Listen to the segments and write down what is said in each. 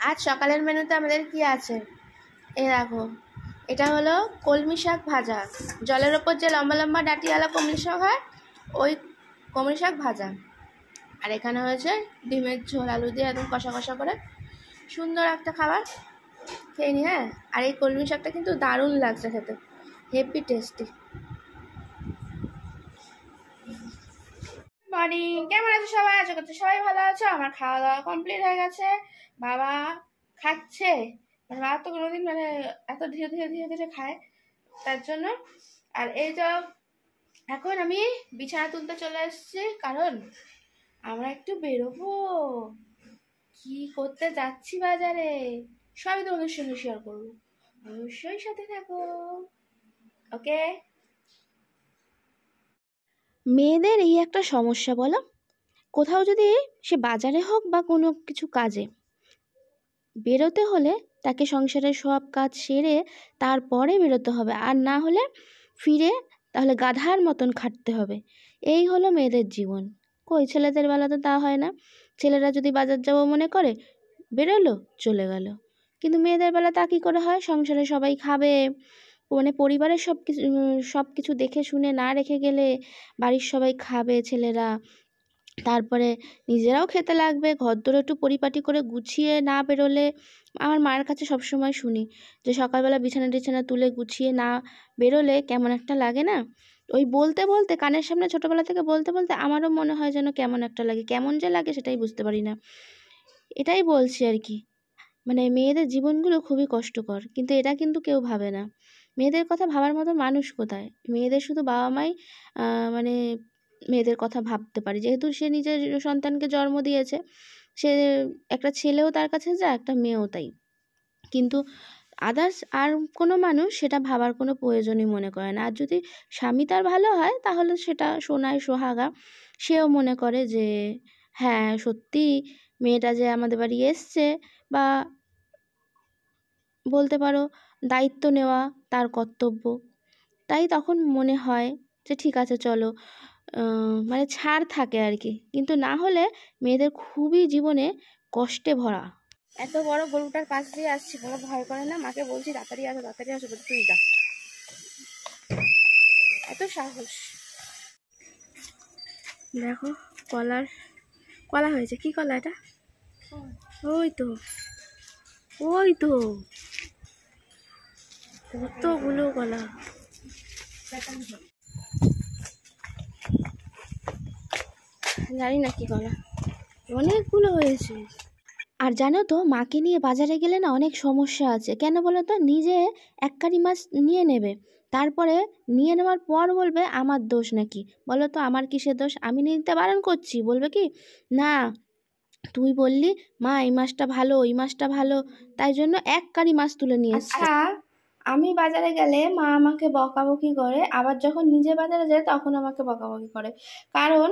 আজ সকালের মেনুতে আমাদের কি আছে এই দেখো, এটা হলো কলমি শাক ভাজা, জলের ওপর যে লম্বা লম্বা ডাঁটিওয়ালা কলমি শাক হয় ওই কলমি শাক ভাজা। আর এখানে হয়েছে ডিমের ঝোল আলু দিয়ে একদম কষা কষা করে সুন্দর একটা খাবার খেয়ে নি। হ্যাঁ, আর এই কলমি শাকটা কিন্তু দারুণ লাগছে খেতে, হেভি টেস্টি। মর্নিং, কেমন আছো সবাই? আশা করছি সবাই ভালো আছো। আমার খাওয়া দাওয়া কমপ্লিট হয়ে গেছে, বাবা খাচ্ছে। বাবা তো কোনোদিন এত ধীরে ধীরে ধীরে ধীরে খায়, তার জন্য। আর এই তো এখন আমি বিছানা তুলতে চলে এসেছি, কারণ আমরা একটু বেরোবো। কি করতে যাচ্ছি বাজারে সবই তোমাদের সঙ্গে শেয়ার করবো, অবশ্যই সাথে থাকো। ওকে। মেয়েদের এই একটা সমস্যা, বলো, কোথাও যদি সে বাজারে হোক বা কোনো কিছু কাজে বেরোতে হলে তাকে সংসারের সব কাজ সেরে তারপরে বেরোতে হবে, আর না হলে ফিরে তাহলে গাধার মতন খাটতে হবে। এই হলো মেয়েদের জীবন। কই ছেলেদের বেলা তো তা হয় না, ছেলেরা যদি বাজার যাবো মনে করে বেরোলো চলে গেল। কিন্তু মেয়েদের বেলা তা কী করে হয়? সংসারে সবাই খাবে, পরিবারের সব কিছু দেখে শুনে না রেখে গেলে বাড়ির সবাই খাবে, ছেলেরা তারপরে নিজেরাও খেতে লাগবে। ঘরদোর একটু পরিপাটি করে গুছিয়ে না বেরোলে, আমার মায়ের কাছে সবসময় শুনি যে সকালবেলা বিছানা টিছানা তুলে গুছিয়ে না বেরোলে কেমন একটা লাগে না। ওই বলতে বলতে কানের সামনে ছোটোবেলা থেকে বলতে বলতে আমারও মনে হয় যেন কেমন একটা লাগে, কেমন যে লাগে সেটাই বুঝতে পারি না। এটাই বলছি আর কি, মেয়েদের জীবনগুলো খুবই কষ্টকর, কিন্তু এটা কিন্তু কেউ ভাবে না। মেয়েদের কথা ভাবার মতো মানুষ কোথায়? মেয়েদের শুধু বাবা মাই মেয়েদের কথা ভাবতে পারে, যেহেতু সে নিজের সন্তানকে জন্ম দিয়েছে। সে একটা ছেলেও তার কাছে যায়, একটা মেয়েও তাই। কিন্তু আদার্স আর কোনো মানুষ সেটা ভাবার কোনো প্রয়োজনই মনে করে না। আর যদি স্বামী তার ভালো হয় তাহলে সেটা সোনায় সোহাগা, সেও মনে করে যে হ্যাঁ সত্যি মেয়েটা যে আমাদের বাড়ি এসছে, বা বলতে পারো দায়িত্ব নেওয়া তার কর্তব্য। তাই তখন মনে হয় যে ঠিক আছে চলো, ছাড় থাকে আর কি। কিন্তু না হলে মেয়েদের খুবই জীবনে কষ্টে ভরা। এত বড় গরুটার পাশ দিয়ে আসছি, কোনো ভয় করে না। মাকে বলছি তাড়াতাড়ি আসো তাড়াতাড়ি আসো, বলছি তুই যা, এত সাহস। দেখো কলা হয়েছে। কি কলা এটা? ওই তো কতগুলো কলা। জানি না কি কলা, অনেকগুলো হয়েছে। আর জানো তো, মাকে নিয়ে বাজারে গেলে না অনেক সমস্যা আছে। কেন বলো তো? নিজে এক কারি মাছ নিয়ে নেবে, তারপরে নিয়ে নেওয়ার পর বলবে আমার দোষ নাকি। বলো তো আমার কিসের দোষ? আমি নিতে বারণ করছি, বলবে কি না তুই বললি মা এই মাছটা ভালো ওই মাছটা ভালো, তাই জন্য এক কারি মাছ তুলে নিয়ে এসছে। আমি বাজারে গেলে মা আমাকে বকাবকি করে, আবার যখন নিজে বাজারে যায় তখন আমাকে বকাবকি করে। কারণ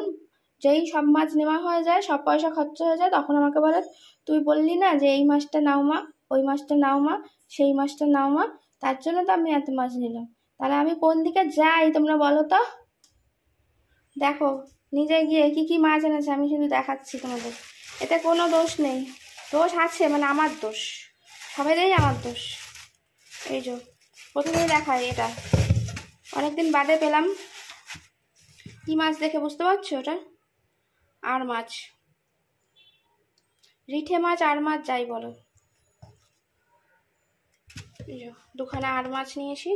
যেই সব মাছ নেওয়া হয়ে যায়, সব পয়সা খরচ হয়ে যায়, তখন আমাকে বলে তুই বললি না যে এই মাছটা নাও মা, ওই মাছটা নাও মা, সেই মাছটা নাও মা, তার জন্য তো আমি এত মাছ নিলাম। তাহলে আমি কোন দিকে যাই তোমরা বলো তো? দেখো নিজে গিয়ে কি কি মাছ এনেছে আমি শুধু দেখাচ্ছি তোমাদের, এতে কোনো দোষ নেই। দোষ আছে, আমার দোষ, সবাইটাই আমার দোষ। এই যে প্রথমেই দেখাই, এটা অনেকদিন বাদে পেলাম। কি মাছ দেখে বুঝতে পারছো? ওটা আর মাছ, রিঠে মাছ আর মাছ যাই বলো। দুখানা আর মাছ নিয়েছি,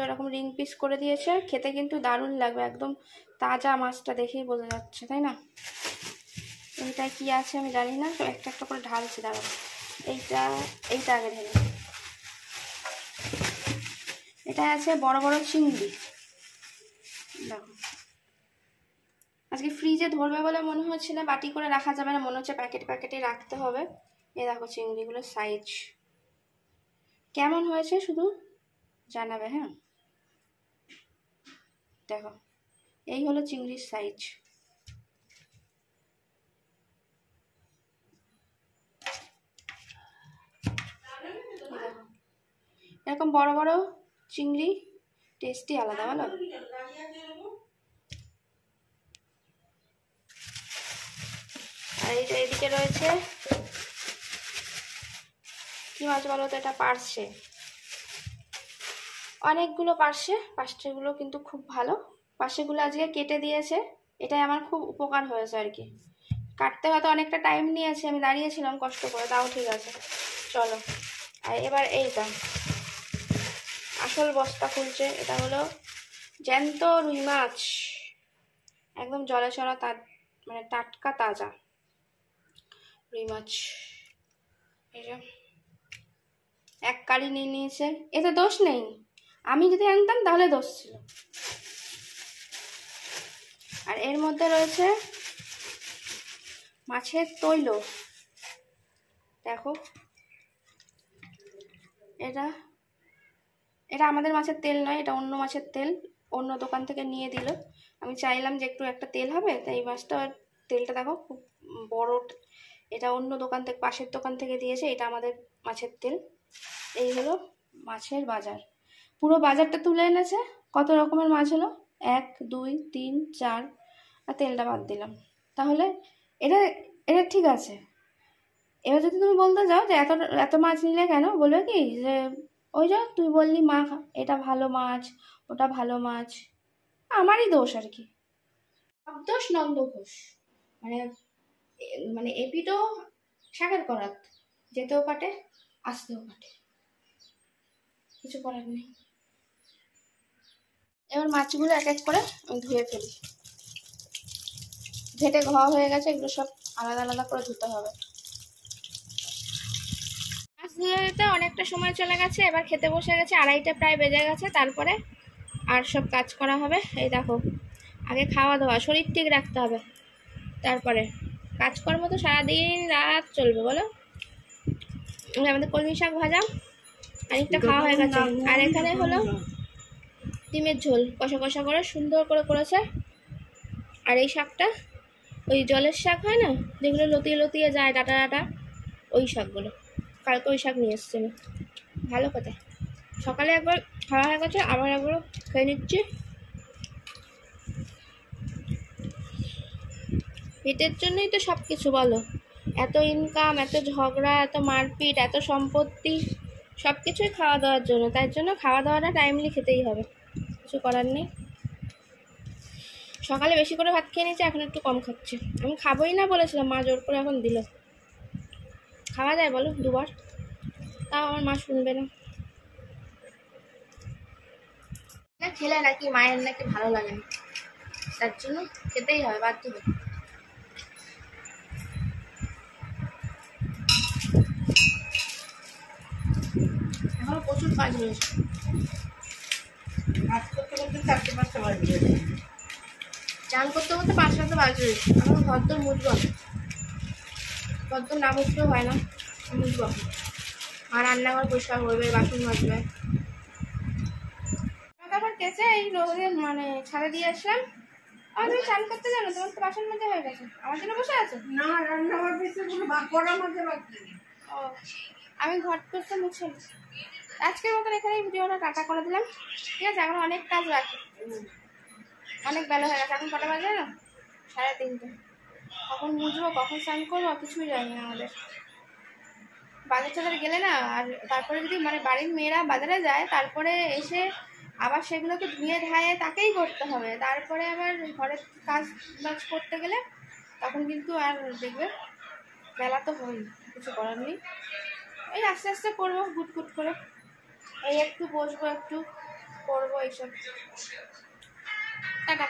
এরকম রিং পিস করে দিয়েছে। খেতে কিন্তু দারুণ লাগবে, একদম তাজা মাছটা দেখেই বোঝা যাচ্ছে, তাই না? এইটা কি আছে আমি জানি না, একটা একটা করে ঢালছি, দাঁড়াও। এইটা আগে ঢেলে। এটা আছে বড় বড় চিংড়ি, দেখো। আজকে ফ্রিজে ধরবে বলে মনে হচ্ছে না, বাটি করে রাখা যাবে না, মনে হচ্ছে প্যাকেট প্যাকেটে রাখতে হবে। এই দেখো চিংড়িগুলোর সাইজ কেমন হয়েছে শুধু জানাবে, হ্যাঁ? দেখো এই হলো চিংড়ির সাইজ। এরকম বড় বড় চিংড়ি টেস্টই আলাদা, বলো? আর এই যে এদিকে রয়েছে কি মাছ বলো তো, এটা পার্শে, অনেকগুলো পার্শেগুলো কিন্তু খুব ভালো। পার্শেগুলো আজকে কেটে দিয়েছে, এটাই আমার খুব উপকার হয়েছে আর কি। কাটতে হয়তো অনেকটা টাইম নিয়েছে, আমি দাঁড়িয়েছিলাম কষ্ট করে, তাও ঠিক আছে। চলো, আর এবার এইটা আসল বস্তা খুলছে। এটা হলো জ্যান্ত রুই মাছ, একদম জলে ছড়া, মানে টাটকা তাজা রুই মাছ। এই যে এক কারি নিয়ে নিয়েছে, এতে দোষ নেই, আমি যদি আনতাম তাহলে দোষ ছিল। আর এর মধ্যে রয়েছে মাছের তৈল, দেখো এটা এটা আমাদের মাছের তেল নয়, এটা অন্য মাছের তেল, অন্য দোকান থেকে নিয়ে দিল। আমি চাইলাম যে একটু একটা তেল হবে, তাই এই মাছটা তেলটা দেখো খুব বড়, এটা অন্য দোকান থেকে, পাশের দোকান থেকে দিয়েছে, এটা আমাদের মাছের তেল। এই হলো মাছের বাজার, পুরো বাজারটা তুলে এনেছে। কত রকমের মাছ হলো, 1 2 3 4, আর তেলটা বাদ দিলাম। তাহলে এটা এটা ঠিক আছে। এবার যদি তুমি বলতে যাও যে এত এত মাছ নিলে কেন, বলবে কি যে ওই যে তুই বললি মা এটা ভালো মাছ, ওটা ভালো মাছ, আমারই দোষ আর কি। সব দোষ নন্দ ঘোষ, মানে মানে এপিটো শাকের করাত, যেতেও পাটে আসতেও পাটে, কিছু করার নেই। এবার মাছগুলো এক এক করে আমি ধুয়ে ফেলি, ঘেটে ঘা হয়ে গেছে, এগুলো সব আলাদা আলাদা করে ধুতে হবে। মাছ ধুয়ে দিতে অনেকটা সময় চলে গেছে, এবার খেতে বসে গেছে, 2:30টা প্রায় বেজে গেছে। তারপরে আর সব কাজ করা হবে। এই দেখো, আগে খাওয়া দাওয়া, শরীর ঠিক রাখতে হবে, তারপরে কাজকর্ম তো সারাদিন রাত চলবে বলো। আমাদের কলমি শাক ভাজা অনেকটা খাওয়া হয়ে গেছে, আর এখানে হলো ডিমের ঝোল, কষা কষা করে সুন্দর করে করেছে। আর এই শাকটা ওই জলের শাক হয় না, যেগুলো লতিয়ে লতিয়ে যায় ডাটা ডাটা, ওই শাকগুলো, কালকে ওই শাক নিয়ে এসছে। ভালো কথা, সকালে একবার খাওয়া হয়ে গেছে, আবার একবার খেয়ে নিচ্ছি। পেটের জন্যই তো সব কিছু বলো, এত ইনকাম, এত ঝগড়া, এত মারপিট, এত সম্পত্তি, সব কিছুই খাওয়া দাওয়ার জন্য। তাই জন্য খাওয়া দাওয়াটা টাইমলি খেতেই হবে, কিছু করার নেই। সকালে বেশি করে ভাত খেয়ে নিয়েছি, এখন একটু কম খাচ্ছি। আমি খাবোই না বলেছিলাম, মা জোর করে এখন দিল। খাওয়া যায় বলো 2 বার, তাও আমার মা শুনবে না। খেলে নাকি মায়ের নাকি ভালো লাগে না, তার জন্য খেতেই হবে, বাধ্য হবে। এখনো প্রচুর কাজ রয়েছে, চান করতে করতে 5টা বাজে। এখন ঘরদোর মুছবো, ঘরদোর না মুছলেও হয় না, মুছবো। আর রান্নাঘর পরিষ্কার করবে, বাসন মাজবে। কাপড় কেচে এই রোদে মানে ছাদে দিয়ে আসলাম। আর তুমি চান করতে জানো, তোমার তো বাসন মাজা হয়ে গেছে, আমার জন্য বসে আছো না? রান্নাঘর ও, আমি ঘর করতে মুছে আজকের মতন এখানে ভিডিওটা টাটা করে দিলাম, ঠিক আছে? এখন অনেক কাজ বাকি, অনেক বেলা হয়ে গেছে। এখন কটা বাজে না, 3:30। কখন মুছবো, কখন স্নান করবো, কিছুই জানি না আমাদের। বাজার টাজারে গেলে না, আর তারপরে যদি মানে বাড়ির মেয়েরা বাজারে যায়, তারপরে এসে আবার সেগুলোকে ধুয়ে ধায়ে তাকেই করতে হবে, তারপরে আবার ঘরের কাজ বাজ করতে গেলে তখন কিন্তু আর দেখবে বেলা তো হই, কিছু করার নেই। এই আস্তে আস্তে করবো, গুট করে, এই একটু বসবো, একটু করবো, এইসব। টাটা।